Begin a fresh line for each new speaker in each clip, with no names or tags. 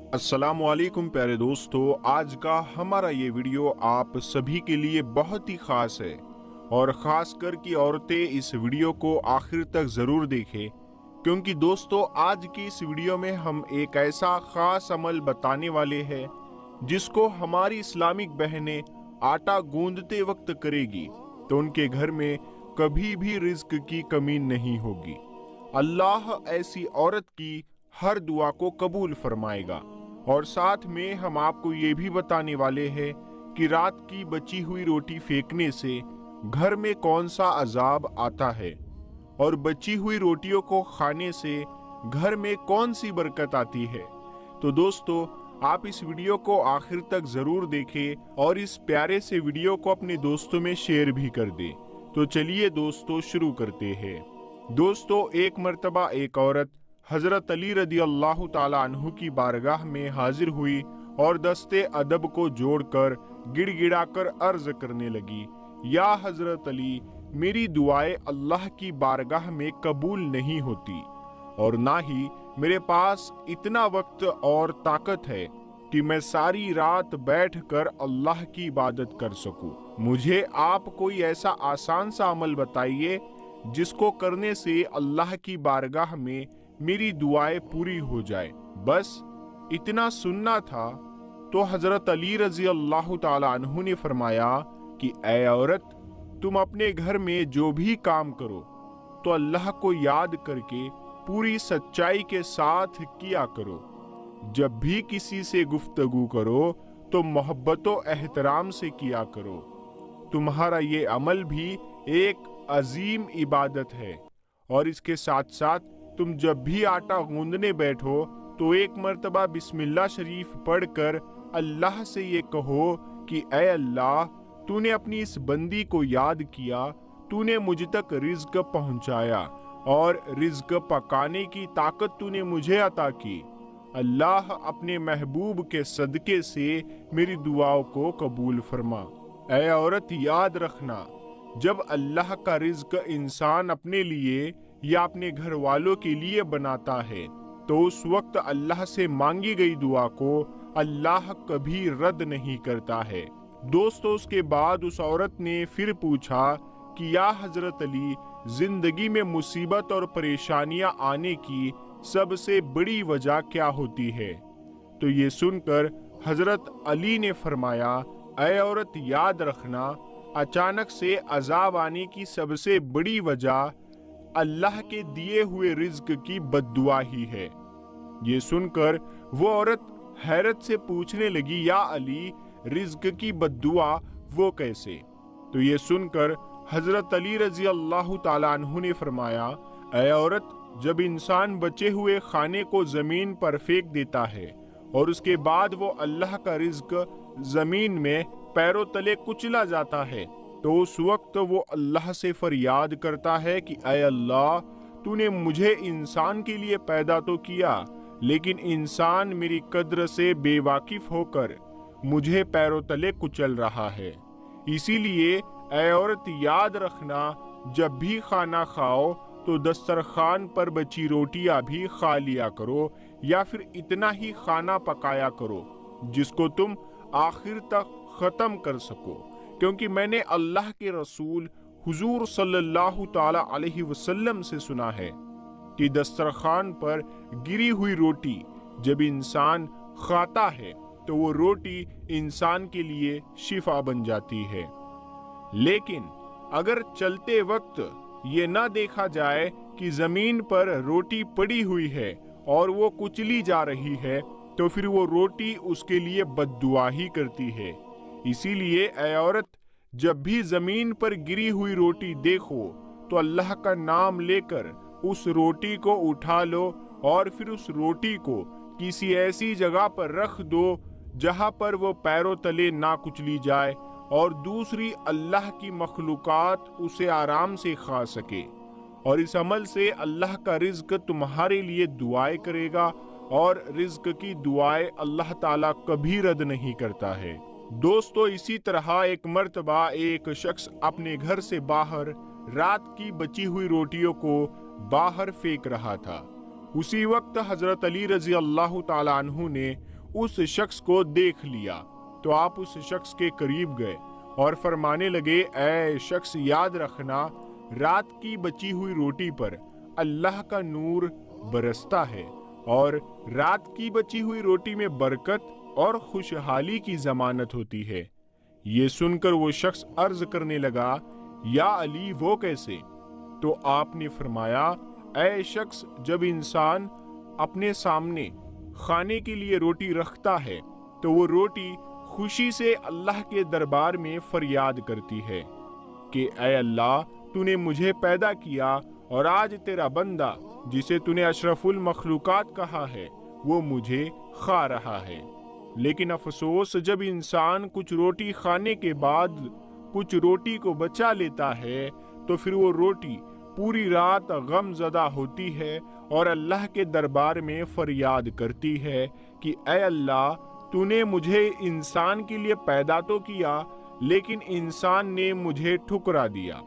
अस्सलामुअलैकुम प्यारे दोस्तों, आज का हमारा ये वीडियो आप सभी के लिए बहुत ही ख़ास है और ख़ास कर कि औरतें इस वीडियो को आखिर तक ज़रूर देखें, क्योंकि दोस्तों आज की इस वीडियो में हम एक ऐसा ख़ास अमल बताने वाले हैं जिसको हमारी इस्लामिक बहनें आटा गूंदते वक्त करेगी तो उनके घर में कभी भी रिज्क की कमी नहीं होगी। अल्लाह ऐसी औरत की हर दुआ को कबूल फरमाएगा। और साथ में हम आपको ये भी बताने वाले हैं कि रात की बची हुई रोटी फेंकने से घर में कौन सा अजाब आता है और बची हुई रोटियों को खाने से घर में कौन सी बरकत आती है। तो दोस्तों आप इस वीडियो को आखिर तक जरूर देखें और इस प्यारे से वीडियो को अपने दोस्तों में शेयर भी कर दें। तो चलिए दोस्तों शुरू करते हैं। दोस्तों एक मर्तबा एक औरत हजरत अली रदी अल्लाह ताला अन्हु की बारगाह में हाजिर हुई और दस्ते अदब को जोड़कर गिड़गिड़ाकर अर्ज करने लगी, या हजरत अली, मेरी दुआएं अल्लाह की बारगाह में कबूल नहीं होती और ना ही मेरे पास इतना वक्त और ताकत है कि मैं सारी रात बैठकर अल्लाह की इबादत कर सकूं। मुझे आप कोई ऐसा आसान सा अमल बताइए जिसको करने से अल्लाह की बारगाह में मेरी दुआएं पूरी हो जाए। बस इतना सुनना था तो हजरत अली रजी अल्लाह ताला अन्हु ने फरमाया कि ऐ औरत, तुम अपने घर में जो भी काम करो तो अल्लाह को याद करके पूरी सच्चाई के साथ किया करो। जब भी किसी से गुफ्तगू करो तो मोहब्बत और एहतराम से किया करो। तुम्हारा ये अमल भी एक अजीम इबादत है। और इसके साथ साथ तुम जब भी आटा गूंदने बैठो तो एक मर्तबा बिस्मिल्लाह शरीफ पढ़कर अल्लाह से ये कहो कि ऐ अल्लाह, तूने अपनी इस बंदी को याद किया, तूने मुझ तक रिज्क पहुंचाया और रिज्क पकाने की ताकत तूने मुझे अता की। अल्लाह अपने महबूब के सदके से मेरी दुआओं को कबूल फरमा। ऐ औरत, याद रखना, जब अल्लाह का रिज्क इंसान अपने लिए या अपने घर वालों के लिए बनाता है तो उस वक्त अल्लाह से मांगी गई दुआ को अल्लाह कभी रद्द नहीं करता है। दोस्तों उसके बाद उस औरत ने फिर पूछा कि या हजरत अली, जिंदगी में मुसीबत और परेशानियां आने की सबसे बड़ी वजह क्या होती है? तो ये सुनकर हजरत अली ने फरमाया, ऐ औरत, याद रखना, अचानक से अजाब आने की सबसे बड़ी वजह अल्लाह के दिए हुए रिज्क की बद्दुआ ही है। ये सुनकर वो औरत हैरत से पूछने लगी, या अली, रिज्क की बद्दुआ वो कैसे? तो ये सुनकर हजरत अली रजी अल्लाह ताला अन्हु ने फरमाया, ऐ औरत, जब इंसान बचे हुए खाने को जमीन पर फेंक देता है और उसके बाद वो अल्लाह का रिज्क जमीन में पैरों तले कुचला जाता है तो उस वक्त वो अल्लाह से फरियाद करता है कि ऐ अल्लाह, तूने मुझे इंसान के लिए पैदा तो किया, लेकिन इंसान मेरी कद्र से बेवाकिफ होकर मुझे पैरों तले कुचल रहा है। इसीलिए ऐ औरत, याद रखना, जब भी खाना खाओ तो दस्तरखान पर बची रोटियां भी खा लिया करो या फिर इतना ही खाना पकाया करो जिसको तुम आखिर तक खत्म कर सको, क्योंकि मैंने अल्लाह के रसूल हुजूर सल्लल्लाहु ताला अलैहि वसल्लम से सुना है कि दस्तरखान पर गिरी हुई रोटी जब इंसान खाता है तो वो रोटी इंसान के लिए शिफा बन जाती है। लेकिन अगर चलते वक्त ये ना देखा जाए कि जमीन पर रोटी पड़ी हुई है और वो कुचली जा रही है तो फिर वो रोटी उसके लिए बद्दुआ ही करती है। इसीलिए ऐ औरत, जब भी जमीन पर गिरी हुई रोटी देखो तो अल्लाह का नाम लेकर उस रोटी को उठा लो और फिर उस रोटी को किसी ऐसी जगह पर रख दो जहां पर वो पैरों तले ना कुचली जाए और दूसरी अल्लाह की मखलूकात उसे आराम से खा सके। और इस अमल से अल्लाह का रिज्क तुम्हारे लिए दुआएं करेगा और रिज्क की दुआएं अल्लाह ताला कभी रद्द नहीं करता है। दोस्तों इसी तरह एक मर्तबा एक शख्स अपने घर से बाहर रात की बची हुई रोटियों को बाहर फेंक रहा था। उसी वक्त हजरत अली रजी अल्लाह ताला अन्हु ने उस शख्स को देख लिया तो आप उस शख्स के करीब गए और फरमाने लगे, ऐ शख्स, याद रखना, रात की बची हुई रोटी पर अल्लाह का नूर बरसता है और रात की बची हुई रोटी में बरकत और खुशहाली की जमानत होती है। ये सुनकर वो शख्स अर्ज करने लगा, या अली, वो कैसे? तो आपने फरमाया, ऐ शख्स, जब इंसान अपने सामने खाने के लिए रोटी रखता है तो वो रोटी खुशी से अल्लाह के दरबार में फरियाद करती है कि ऐ अल्लाह, तूने मुझे पैदा किया और आज तेरा बंदा जिसे तूने अशरफुल मखलूकात कहा है वो मुझे खा रहा है। लेकिन अफसोस, जब इंसान कुछ रोटी खाने के बाद कुछ रोटी को बचा लेता है तो फिर वो रोटी पूरी रात गमज़दा होती है और अल्लाह के दरबार में फरियाद करती है कि ऐ अल्लाह, तूने मुझे इंसान के लिए पैदा तो किया लेकिन इंसान ने मुझे ठुकरा दिया।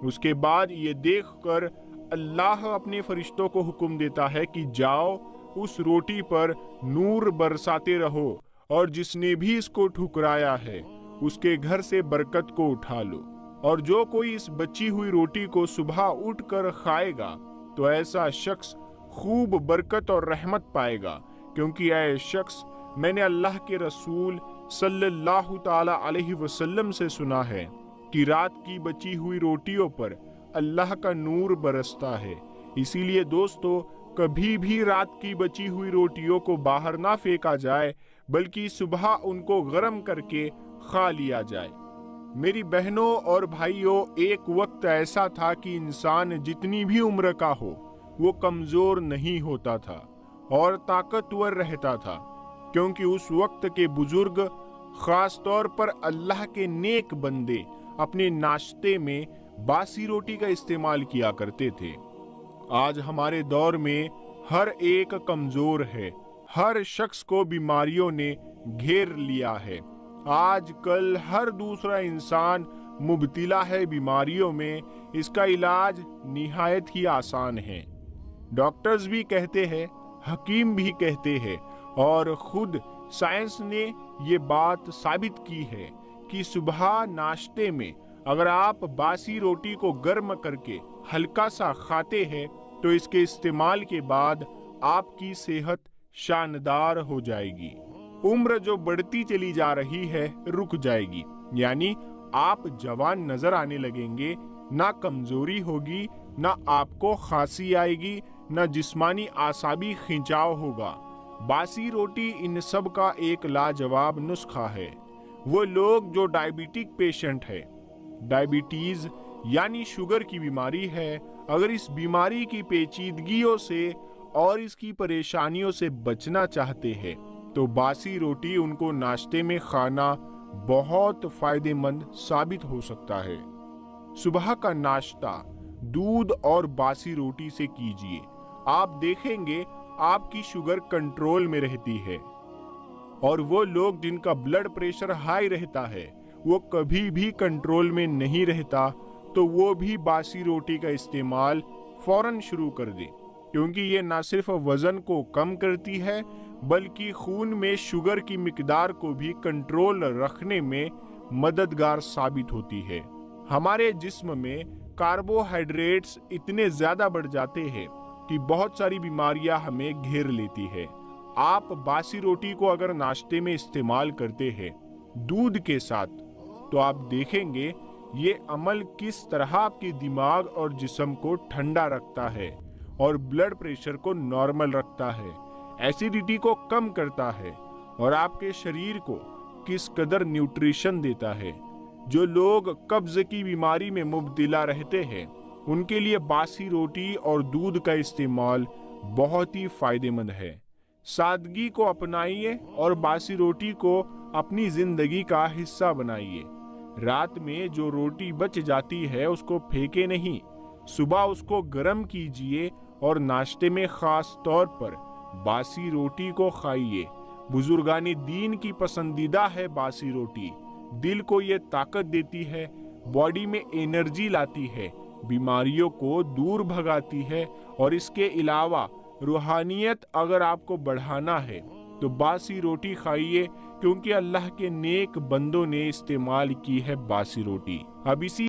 उसके बाद ये देखकर अल्लाह अपने फरिश्तों को हुक्म देता है कि जाओ, उस रोटी पर नूर बरसाते रहो और जिसने भी इसको ठुकराया है उसके घर से बरकत को उठा लो, और जो कोई इस बची हुई रोटी को सुबह उठकर खाएगा तो ऐसा शख्स खूब बरकत और रहमत पाएगा, क्योंकि ऐ शख्स, मैंने अल्लाह के रसूल सल्लल्लाहु ताला अलैहि वसल्लम से सुना है कि रात की बची हुई रोटियों पर अल्लाह का नूर बरसता है। इसीलिए दोस्तों, कभी भी रात की बची हुई रोटियों को बाहर ना फेंका जाए, बल्कि सुबह उनको गरम करके खा लिया जाए। मेरी बहनों और भाइयों, एक वक्त ऐसा था कि इंसान जितनी भी उम्र का हो वो कमजोर नहीं होता था और ताकतवर रहता था, क्योंकि उस वक्त के बुजुर्ग, खास तौर पर अल्लाह के नेक बंदे, अपने नाश्ते में बासी रोटी का इस्तेमाल किया करते थे। आज हमारे दौर में हर एक कमजोर है, हर शख्स को बीमारियों ने घेर लिया है। आजकल हर दूसरा इंसान मुब्तिला है बीमारियों में। इसका इलाज निहायत ही आसान है। डॉक्टर्स भी कहते हैं, हकीम भी कहते हैं और खुद साइंस ने ये बात साबित की है कि सुबह नाश्ते में अगर आप बासी रोटी को गर्म करके हल्का सा खाते हैं तो इसके इस्तेमाल के बाद आपकी सेहत शानदार हो जाएगी। उम्र जो बढ़ती चली जा रही है रुक जाएगी, यानी आप जवान नजर आने लगेंगे। ना कमजोरी होगी, ना आपको खांसी आएगी, ना जिस्मानी आसाबी खिंचाव होगा। बासी रोटी इन सब का एक लाजवाब नुस्खा है। वो लोग जो डायबिटिक पेशेंट है, डायबिटीज यानी शुगर की बीमारी है, अगर इस बीमारी की पेचीदगियों से और इसकी परेशानियों से बचना चाहते हैं तो बासी रोटी उनको नाश्ते में खाना बहुत फायदेमंद साबित हो सकता है। सुबह का नाश्ता दूध और बासी रोटी से कीजिए, आप देखेंगे आपकी शुगर कंट्रोल में रहती है। और वो लोग जिनका ब्लड प्रेशर हाई रहता है, वो कभी भी कंट्रोल में नहीं रहता, तो वो भी बासी रोटी का इस्तेमाल फौरन शुरू कर दें, क्योंकि ये ना सिर्फ वजन को कम करती है बल्कि खून में शुगर की मिकदार को भी कंट्रोल रखने में मददगार साबित होती है। हमारे जिस्म में कार्बोहाइड्रेट्स इतने ज्यादा बढ़ जाते हैं कि बहुत सारी बीमारियां हमें घेर लेती है। आप बासी रोटी को अगर नाश्ते में इस्तेमाल करते हैं दूध के साथ, तो आप देखेंगे ये अमल किस तरह आपके दिमाग और जिस्म को ठंडा रखता है और ब्लड प्रेशर को नॉर्मल रखता है, एसिडिटी को कम करता है और आपके शरीर को किस कदर न्यूट्रिशन देता है। जो लोग कब्ज की बीमारी में मुब्तिला रहते हैं उनके लिए बासी रोटी और दूध का इस्तेमाल बहुत ही फायदेमंद है। सादगी को अपनाइए और बासी रोटी को अपनी जिंदगी का हिस्सा बनाइए। रात में जो रोटी बच जाती है उसको फेंके नहीं, सुबह उसको गर्म कीजिए और नाश्ते में खास तौर पर बासी रोटी को खाइए। बुजुर्गानी दीन की पसंदीदा है बासी रोटी। दिल को ये ताकत देती है, बॉडी में एनर्जी लाती है, बीमारियों को दूर भगाती है और इसके अलावा रूहानियत अगर आपको बढ़ाना है تو باسی روٹی کھائیے، کیونکہ اللہ کے نیک بندوں نے استعمال کی ہے باسی روٹی۔ اب اسی